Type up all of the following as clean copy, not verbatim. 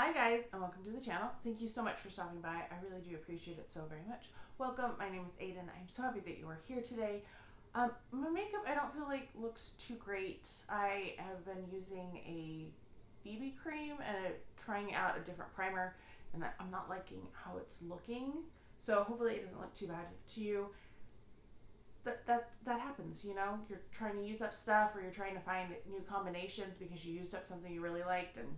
Hi guys, and welcome to the channel. Thank you so much for stopping by. I really do appreciate it so very much. Welcome, my name is Aiden. I'm so happy that you are here today. My makeup I don't feel like looks too great. I have been using a BB cream and trying out a different primer, and I'm not liking how it's looking. So hopefully it doesn't look too bad to you. That happens, you know? You're trying to use up stuff, or you're trying to find new combinations because you used up something you really liked, and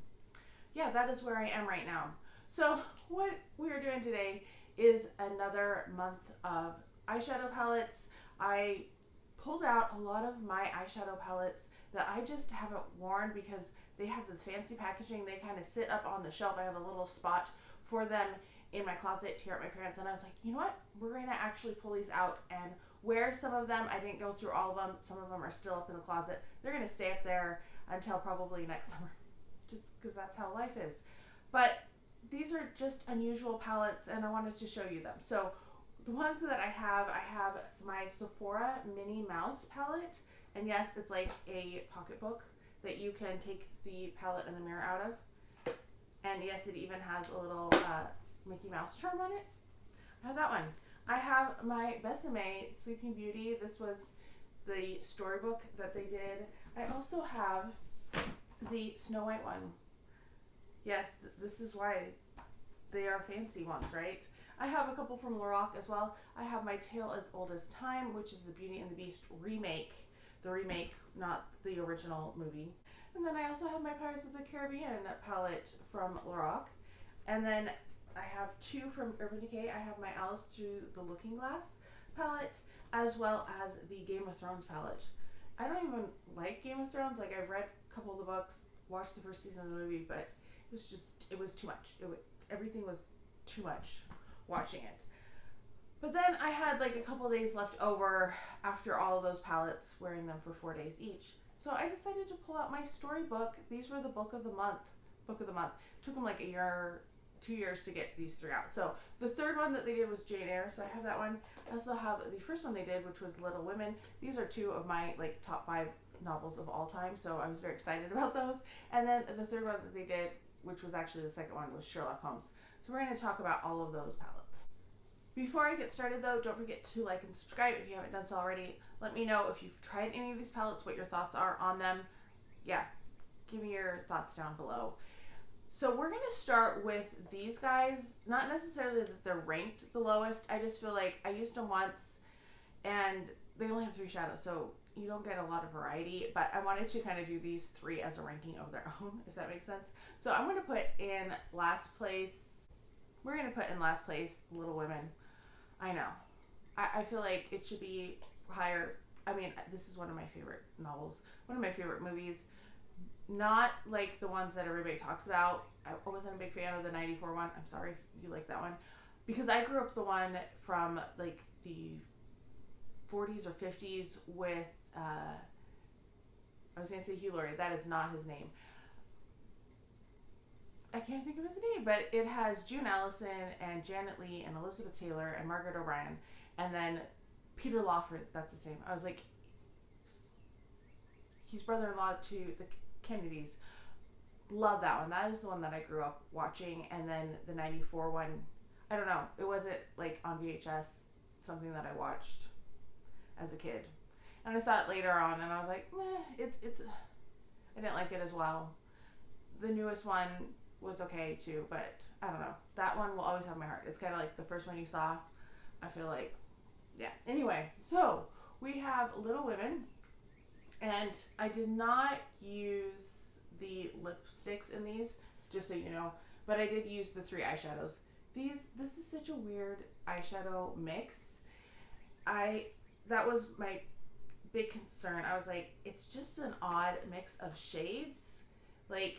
yeah, that is where I am right now. So what we are doing today is another month of eyeshadow palettes. I pulled out a lot of my eyeshadow palettes that I just haven't worn because they have the fancy packaging. They kind of sit up on the shelf. I have a little spot for them in my closet here at my parents', and I was like, you know what? We're going to actually pull these out and wear some of them. I didn't go through all of them. Some of them are still up in the closet. They're going to stay up there until probably next summer, just because that's how life is. But these are just unusual palettes, and I wanted to show you them. So the ones that I have my Sephora Minnie Mouse palette, and yes, it's like a pocketbook that you can take the palette and the mirror out of. And yes, it even has a little Mickey Mouse charm on it. I have that one. I have my Besame Sleeping Beauty. This was the Storybook that they did. I also have the Snow White one. Yes, this is why they are fancy ones, right? I have a couple from Lorac as well. I have my Tale as Old as Time, which is the Beauty and the Beast remake. The remake, not the original movie. And then I also have my Pirates of the Caribbean palette from Lorac. And then I have two from Urban Decay. I have my Alice Through the Looking Glass palette, as well as the Game of Thrones palette. I don't even like Game of Thrones. Like, I've read a couple of the books, watched the first season of the movie, but it was too much. Everything was too much watching it. But then I had like a couple of days left over after all of those palettes, wearing them for 4 days each. So I decided to pull out my Storybook. These were the book of the month. It took them like 2 years to get these three out. So the third one that they did was Jane Eyre, so I have that one. I also have the first one they did, which was Little Women. These are two of my like top 5 novels of all time, so I was very excited about those. And then the third one that they did, which was actually the second one, was Sherlock Holmes. So we're going to talk about all of those palettes. Before I get started though, don't forget to like and subscribe if you haven't done so already. Let me know if you've tried any of these palettes, what your thoughts are on them. Yeah, give me your thoughts down below. So we're going to start with these guys. Not necessarily that they're ranked the lowest. I just feel like I used them once and they only have 3 shadows, so you don't get a lot of variety. But I wanted to kind of do these 3 as a ranking of their own, if that makes sense. So I'm going to put in last place, we're going to put in last place Little Women. I know. I feel like it should be higher. I mean, this is one of my favorite novels, one of my favorite movies. Not like the ones that everybody talks about. I wasn't a big fan of the 94 one. I'm sorry if you like that one. Because I grew up the one from like the 40s or 50s with, I was going to say Hugh Laurie. That is not his name. I can't think of his name, but it has June Allison and Janet Leigh and Elizabeth Taylor and Margaret O'Brien. And then Peter Lawford, that's his name. I was like, he's brother-in-law to the Kennedys. Love that one. That is the one that I grew up watching. And then the 94 one, I don't know. It wasn't like on VHS, something that I watched as a kid. And I saw it later on and I was like, meh, I didn't like it as well. The newest one was okay too, but I don't know. That one will always have my heart. It's kind of like the first one you saw. I feel like, yeah. Anyway, so we have Little Women. And I did not use the lipsticks in these, just so you know, but I did use the 3 eyeshadows. This is such a weird eyeshadow mix. That was my big concern. I was like, it's just an odd mix of shades. Like,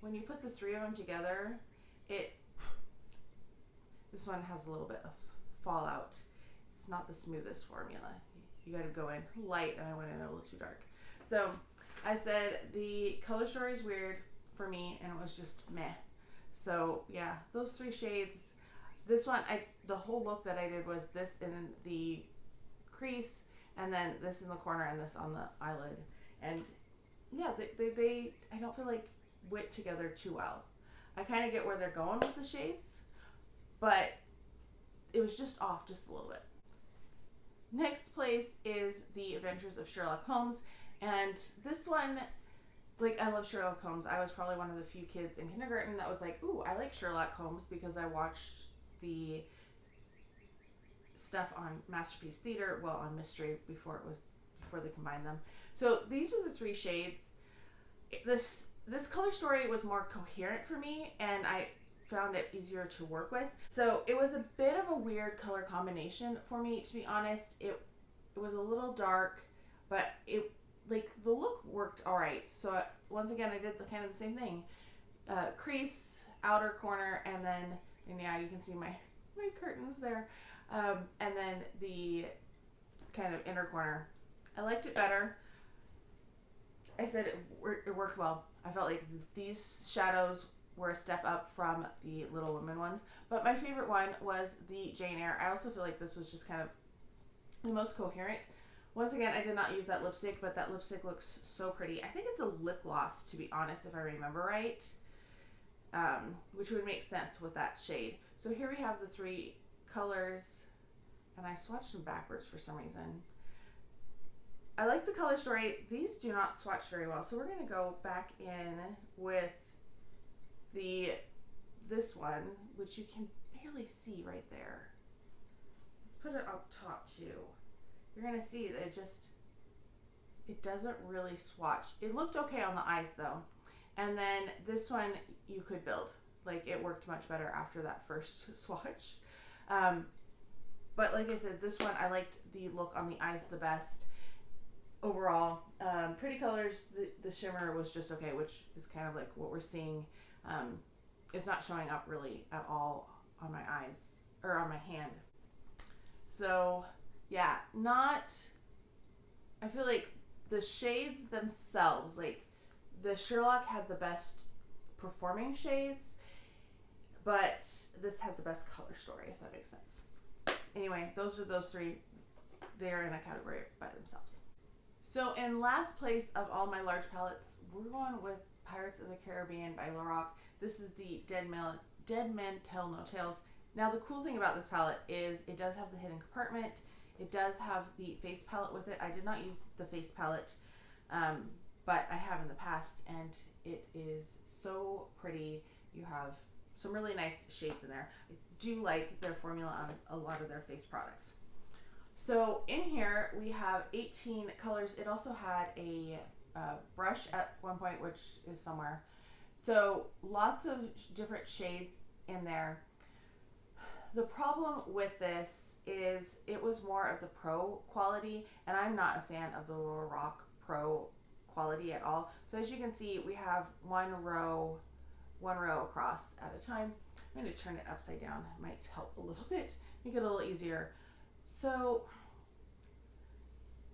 when you put the 3 of them together, this one has a little bit of fallout. It's not the smoothest formula. You got to go in light, and I went in a little too dark. So I said the color story is weird for me, and it was just meh. So yeah, those 3 shades. This one, the whole look that I did was this in the crease, and then this in the corner, and this on the eyelid. And yeah, they I don't feel like went together too well. I kind of get where they're going with the shades, but it was just off just a little bit. Next place is The Adventures of Sherlock Holmes, and this one, like, I love Sherlock Holmes. I was probably one of the few kids in kindergarten that was like, ooh, I like Sherlock Holmes because I watched the stuff on Masterpiece Theater, well, on Mystery before they combined them. So these are the three shades. This color story was more coherent for me, and I found it easier to work with. So it was a bit of a weird color combination for me, to be honest. It was a little dark, but it, like, the look worked all right. So once again, I did kind of the same thing. Crease, outer corner, and yeah, you can see my curtains there. And then the kind of inner corner. I liked it better. I said it worked well. I felt like these shadows were a step up from the Little Women ones. But my favorite one was the Jane Eyre. I also feel like this was just kind of the most coherent. Once again, I did not use that lipstick, but that lipstick looks so pretty. I think it's a lip gloss, to be honest, if I remember right, which would make sense with that shade. So here we have the three colors, and I swatched them backwards for some reason. I like the color story. These do not swatch very well, so we're going to go back in with this one, which you can barely see right there. Let's put it up top too. You're going to see that it doesn't really swatch. It looked okay on the eyes though. And then this one you could build. Like, it worked much better after that first swatch. But like I said, this one I liked the look on the eyes the best. Overall, pretty colors. The shimmer was just okay, which is kind of like what we're seeing. It's not showing up really at all on my eyes or on my hand. So yeah, I feel like the shades themselves, like the Sherlock had the best performing shades, but this had the best color story, if that makes sense. Anyway, those are those three. They're in a category by themselves. So in last place of all my large palettes, we're going with Pirates of the Caribbean by Lorac. This is the Dead Men Tell No Tales. Now the cool thing about this palette is it does have the hidden compartment. It does have the face palette with it. I did not use the face palette, but I have in the past, and it is so pretty. You have some really nice shades in there. I do like their formula on a lot of their face products. So in here we have 18 colors. It also had a brush at one point, which is somewhere. So lots of different shades in there. The problem with this is it was more of the pro quality, and I'm not a fan of the Lorac pro quality at all. So as you can see, we have one row across at a time. I'm going to turn it upside down. It might help a little bit, make it a little easier. So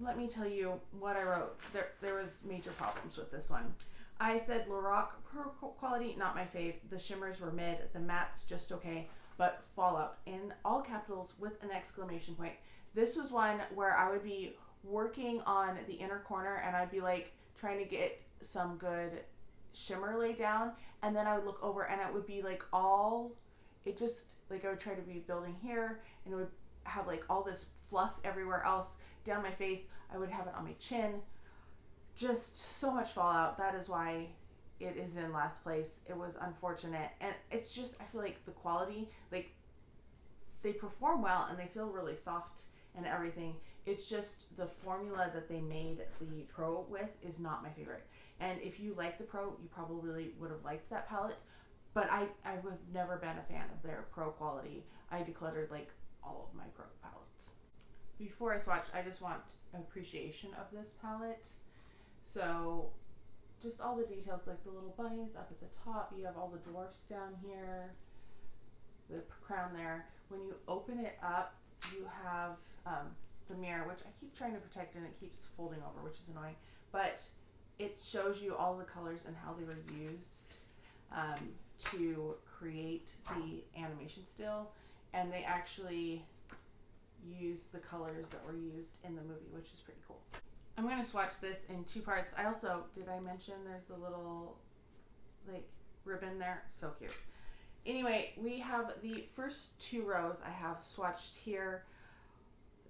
let me tell you what I wrote. There was major problems with this one. I said Lorac pro quality, not my fave. The shimmers were mid, the mattes just okay, but Fallout in all capitals with an exclamation point. This was one where I would be working on the inner corner and I'd be like trying to get some good shimmer laid down, and then I would look over and it would be like I would try to be building here and it would have like all this fluff everywhere else down my face. I would have it on my chin. Just so much fallout. That is why it is in last place. It was unfortunate, and it's just, I feel like the quality, like, they perform well and they feel really soft and everything. It's just the formula that they made the pro with is not my favorite. And if you like the pro, you probably would have liked that palette, but I would have never been a fan of their pro quality. I decluttered like all of my pro palettes. Before I swatch, I just want an appreciation of this palette. So just all the details, like the little bunnies up at the top. You have all the dwarfs down here, the crown there. When you open it up, you have the mirror, which I keep trying to protect and it keeps folding over, which is annoying. But it shows you all the colors and how they were used to create the animation still. And they actually use the colors that were used in the movie, which is pretty cool. I'm going to swatch this in two parts. Did I mention there's the little, like, ribbon there. So cute. Anyway, we have the first 2 rows I have swatched here.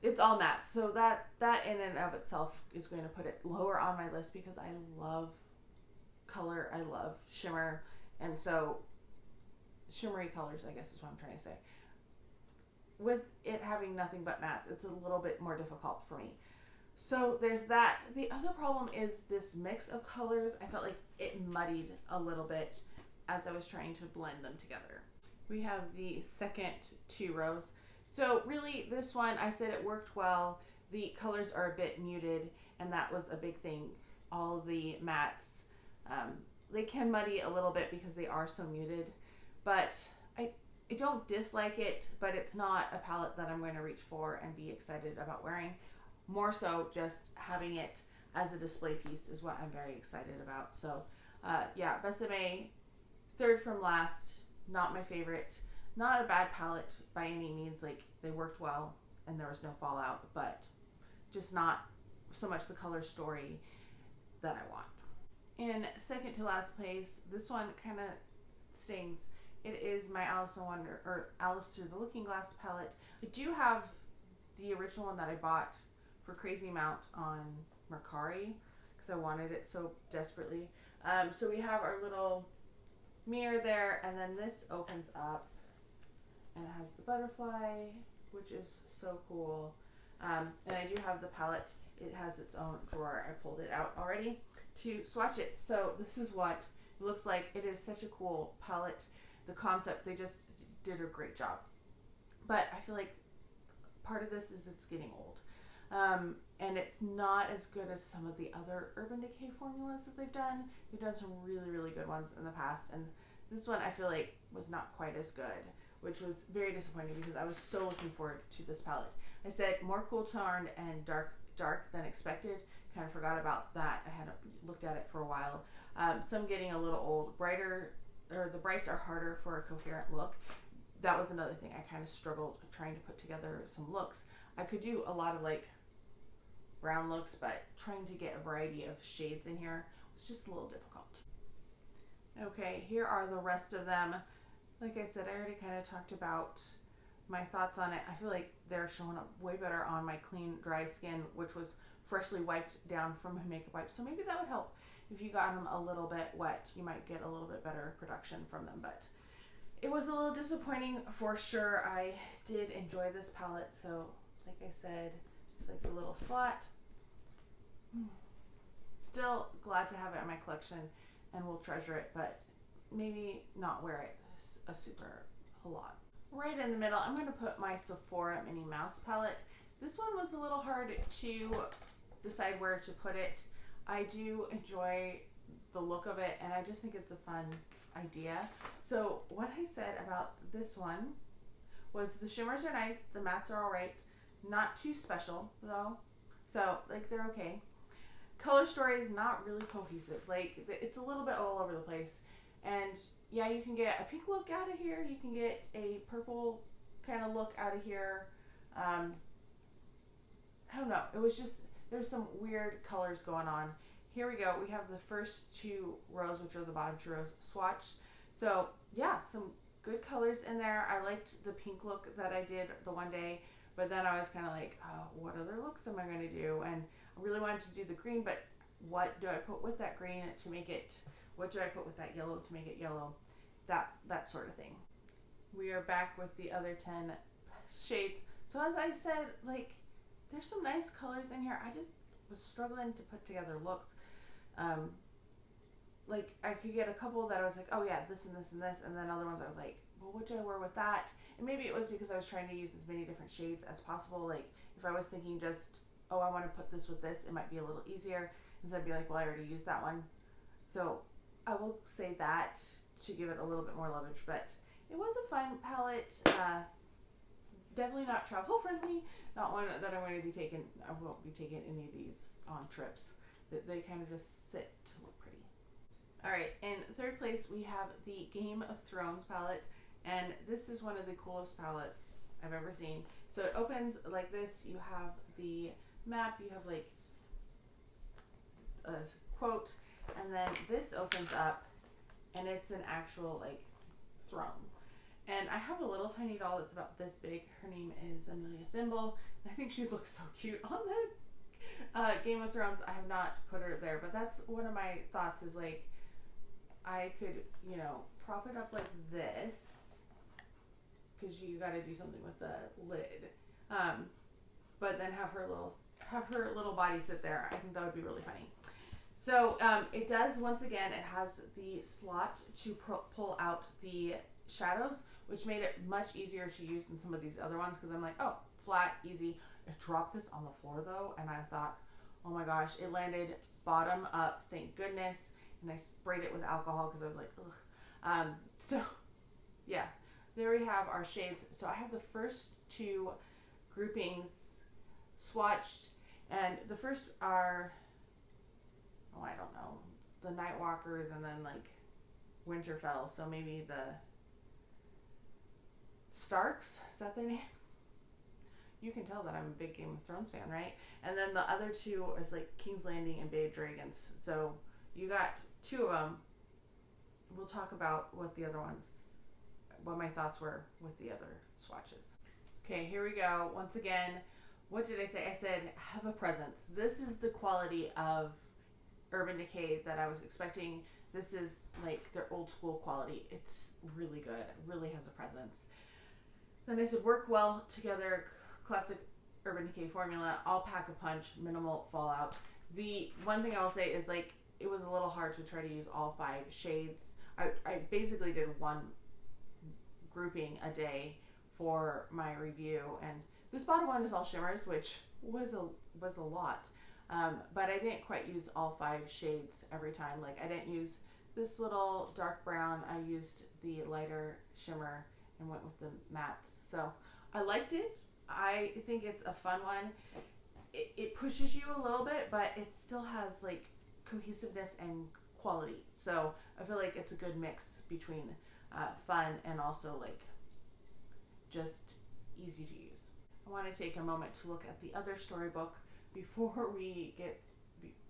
It's all matte, so that in and of itself is going to put it lower on my list because I love color, I love shimmer, and so shimmery colors, I guess is what I'm trying to say. With it having nothing but mattes, it's a little bit more difficult for me. So there's that. The other problem is this mix of colors. I felt like it muddied a little bit as I was trying to blend them together. We have the second 2 rows. So really this one, I said it worked well. The colors are a bit muted, and that was a big thing. All the mattes, they can muddy a little bit because they are so muted, but I don't dislike it, but it's not a palette that I'm going to reach for and be excited about wearing. More so just having it as a display piece is what I'm very excited about. So yeah, Besame, 3rd from last, not my favorite. Not a bad palette by any means, like they worked well and there was no fallout, but just not so much the color story that I want. In second to last place, this one kind of stings. It is my Alice in Wonder, or Alice Through the Looking Glass palette. I do have the original one that I bought for crazy amount on Mercari because I wanted it so desperately. So we have our little mirror there, and then this opens up and it has the butterfly, which is so cool. And I do have the palette. It has its own drawer. I pulled it out already to swatch it. So this is what it looks like. It is such a cool palette. The concept, they just did a great job. But I feel like part of this is it's getting old. And it's not as good as some of the other Urban Decay formulas that they've done. They've done some really, really good ones in the past. And this one I feel like was not quite as good, which was very disappointing because I was so looking forward to this palette. I said more cool toned and dark than expected. Kind of forgot about that. I hadn't looked at it for a while. Some getting a little old. Brighter, or the brights are harder for a coherent look. That was another thing. I kind of struggled trying to put together some looks. I could do a lot of like brown looks, but trying to get a variety of shades in here was just a little difficult. Okay, here are the rest of them. Like I said, I already kind of talked about my thoughts on it. I feel like they're showing up way better on my clean, dry skin, which was freshly wiped down from my makeup wipe. So maybe that would help. If you got them a little bit wet, you might get a little bit better production from them. But it was a little disappointing for sure. I did enjoy this palette. So like I said, just like a little slot. Still glad to have it in my collection and will treasure it, but maybe not wear it a lot. Right in the middle, I'm going to put my Sephora Minnie Mouse palette. This one was a little hard to decide where to put it. I do enjoy the look of it, and I just think it's a fun idea. So what I said about this one was the shimmers are nice, the mattes are all right, not too special though, so like they're okay. Color story is not really cohesive. Like it's a little bit all over the place, and yeah, you can get a pink look out of here, you can get a purple kind of look out of here. I don't know, it was just, there's some weird colors going on. Here we go, we have the first 2 rows, which are the bottom 2 rows swatch. So yeah, some good colors in there. I liked the pink look that I did the one day, but then I was kind of like, oh, what other looks am I going to do? And I really wanted to do the green, but what do I put with that green to make it, what do I put with that yellow to make it yellow? That sort of thing. We are back with the other 10 shades. So as I said, like, there's some nice colors in here. I just was struggling to put together looks. Like I could get a couple that I was like, oh yeah, this and this and this, and then other ones I was like, well, what do I wear with that? And maybe it was because I was trying to use as many different shades as possible. Like if I was thinking just, oh, I want to put this with this, it might be a little easier. And so I'd be like, well, I already used that one. So I will say that to give it a little bit more leverage, but it was a fun palette. Definitely not travel friendly. Not one that I'm going to be taking. I won't be taking any of these on trips. They kind of just sit to look pretty. All right, in third place we have the Game of Thrones palette, and this is one of the coolest palettes I've ever seen. So it opens like this. You have the map. You have like a quote, and then this opens up, and it's an actual like throne. And I have a little tiny doll that's about this big. Her name is Amelia Thimble, and I think she looks so cute on the Game of Thrones. I have not put her there, but that's one of my thoughts is like I could, you know, prop it up like this because you got to do something with the lid, but then have her little body sit there. I think that would be really funny. So it does, once again, it has the slot to pull out the shadows, which made it much easier to use than some of these other ones because I'm like, oh, flat, easy. I dropped this on the floor though, and I thought, oh my gosh, it landed bottom up, thank goodness, and I sprayed it with alcohol because I was like, ugh. So yeah, there we have our shades. So I have the first two groupings swatched, and the first are, oh, I don't know, the Night Walkers and then like Winterfell, so maybe the Starks, is that their names? You can tell that I'm a big Game of Thrones fan, right? And then the other two is like King's Landing and Bay of Dragons. So you got two of them. We'll talk about what the other ones, what my thoughts were with the other swatches. Okay, here we go. Once again, what did I say? I said, have a presence. This is the quality of Urban Decay that I was expecting. This is like their old school quality. It's really good. It really has a presence. Then I said, work well together, classic Urban Decay formula, all pack a punch, minimal fallout. The one thing I will say is like, it was a little hard to try to use all 5 shades. I basically did one grouping a day for my review, and this bottom one is all shimmers, which was a lot. But I didn't quite use all 5 shades every time. Like I didn't use this little dark brown. I used the lighter shimmer and went with the mattes. So I liked it. I think it's a fun one. It pushes you a little bit, but it still has like cohesiveness and quality. So I feel like it's a good mix between fun and also like just easy to use. I want to take a moment to look at the other storybook before we get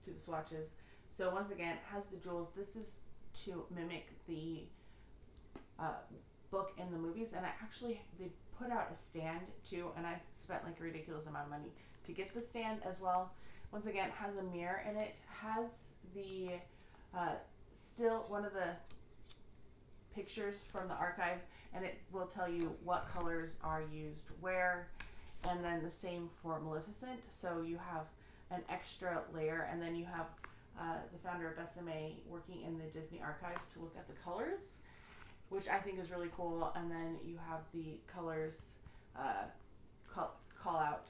to the swatches. So once again, it has the jewels. This is to mimic the book in the movies, and they put out a stand too, and I spent like a ridiculous amount of money to get the stand as well. Once again, it has a mirror in it, has the still one of the pictures from the archives, and it will tell you what colors are used where, and then the same for Maleficent. So you have an extra layer, and then you have the founder of Besame working in the Disney archives to look at the colors, which I think is really cool. And then you have the colors call out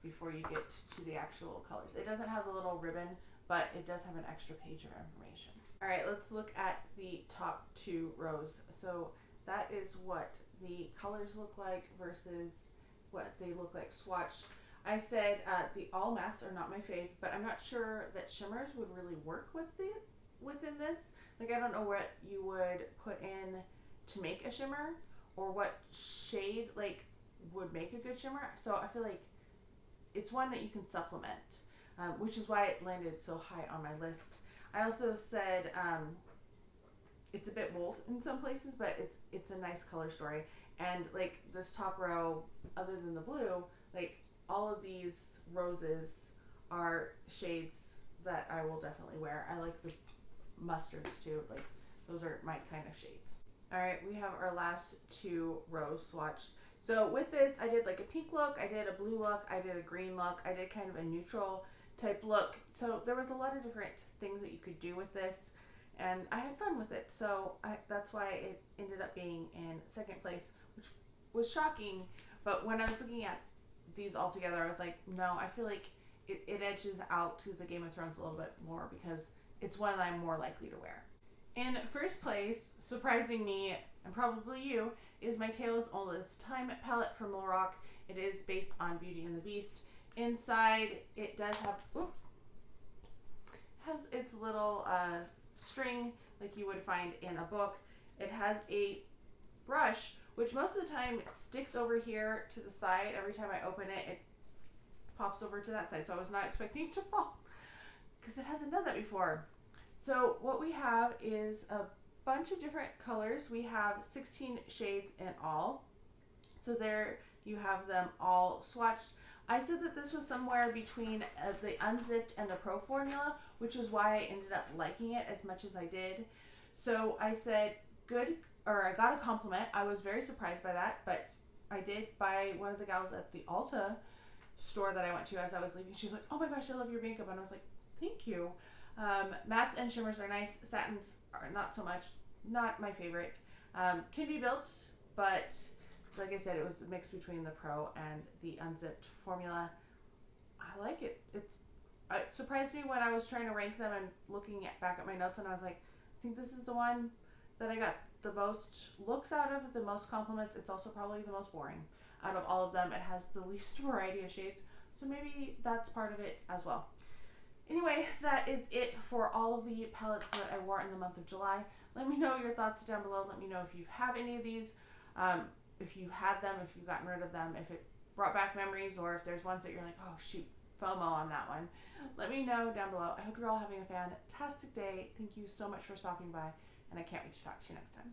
before you get to the actual colors. It doesn't have the little ribbon, but it does have an extra page of information. All right, let's look at the top 2 rows. So that is what the colors look like versus what they look like swatched. I said the all mattes are not my fave, but I'm not sure that shimmers would really work within this. Like I don't know what you would put in to make a shimmer, or what shade like would make a good shimmer. So I feel like it's one that you can supplement, which is why it landed so high on my list. I also said it's a bit bold in some places, but it's a nice color story. And like this top row, other than the blue, like all of these roses are shades that I will definitely wear. I like the mustards too. Like those are my kind of shades. All right, we have our last 2 rows swatched. So with this, I did like a pink look, I did a blue look, I did a green look, I did kind of a neutral type look. So there was a lot of different things that you could do with this, and I had fun with it. So that's why it ended up being in 2nd place, which was shocking. But when I was looking at these all together, I was like, no, I feel like it edges out to the Game of Thrones a little bit more because it's one that I'm more likely to wear. In 1st place, surprising me and probably you, is My Tale is Oldest Time palette from Lorac. It is based on Beauty and the Beast. Inside, it does have, has its little string like you would find in a book. It has a brush, which most of the time sticks over here to the side. Every time I open it, it pops over to that side. So I was not expecting it to fall because it hasn't done that before. So what we have is a bunch of different colors. We have 16 shades in all. So there you have them all swatched. I said that this was somewhere between the Unzipped and the Pro formula, which is why I ended up liking it as much as I did. So I said good, or I got a compliment. I was very surprised by that, but I did buy one of the gals at the Ulta store that I went to as I was leaving. She's like, oh my gosh, I love your makeup. And I was like, thank you. Mattes and shimmers are nice. Satins are not so much. Not my favorite. Can be built, but like I said, it was a mix between the Pro and the Unzipped formula. I like it. It surprised me when I was trying to rank them and looking back at my notes, and I was like, I think this is the one that I got the most looks out of, the most compliments. It's also probably the most boring out of all of them. It has the least variety of shades, so maybe that's part of it as well. Anyway, that is it for all of the palettes that I wore in the month of July. Let me know your thoughts down below. Let me know if you have any of these, if you had them, if you've gotten rid of them, if it brought back memories, or if there's ones that you're like, oh shoot, FOMO on that one. Let me know down below. I hope you're all having a fantastic day. Thank you so much for stopping by, and I can't wait to talk to you next time.